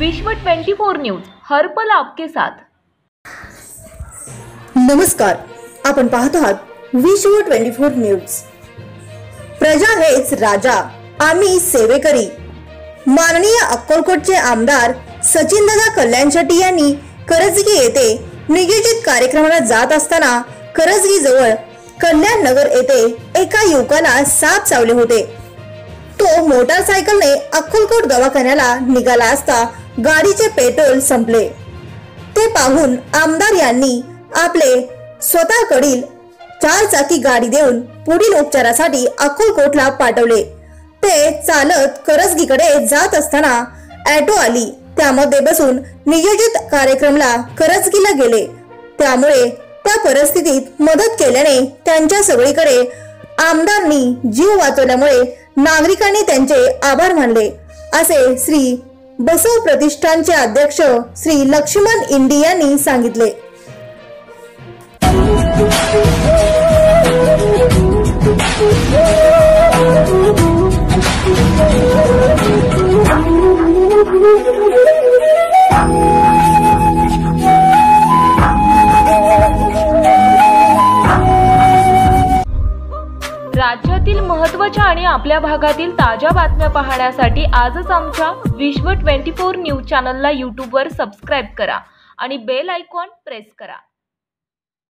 विश्व 24 न्यूज हर पल आपके साथ। नमस्कार, आपण पाहत आहात विश्व 24 न्यूज। प्रजा हेच राजा, आम्ही सेवेकरी। माननीय अक्कलकोटचे आमदार सचिनदादा कल्याण शेट्टी यांनी करजगी येथे नियोजित कार्यक्रमाला जात असताना करजगी जवळ कल्याण नगर येथे एका युवकाला साप चावले होते। तो मोटारसायकलने अक्कलकोट दवाखान्याला निघाला असता गाडीचे पेट्रोल संपले। ते पाहून आमदार यांनी आपले स्वतःकडील 4 चाकी गाडी देऊन पुढील उपचारासाठी अक्कलकोटला पाठवले। ते चालत करजगीकडे जात असताना ऑटो आली, त्यामध्ये बसून नियोजित कार्यक्रमाला करजगीला गेले। त्यामुळे त्या परिस्थितीत मदत केल्याने त्यांच्या सगळीकडे आमदारांनी जीव वाचवल्यामुळे नागरिकांनी त्यांचे आभार मानले, असे श्री बसव प्रतिष्ठानचे अध्यक्ष श्री लक्ष्मण इंडी यांनी सांगितले। राज्यातील महत्त्वाच्या आणि आपल्या भागातील ताज्या बातम्या पाहण्यासाठी आजच आमच्या विश्व 24 न्यूज चॅनलला YouTube वर सबस्क्राइब करा आणि बेल आयकॉन प्रेस करा।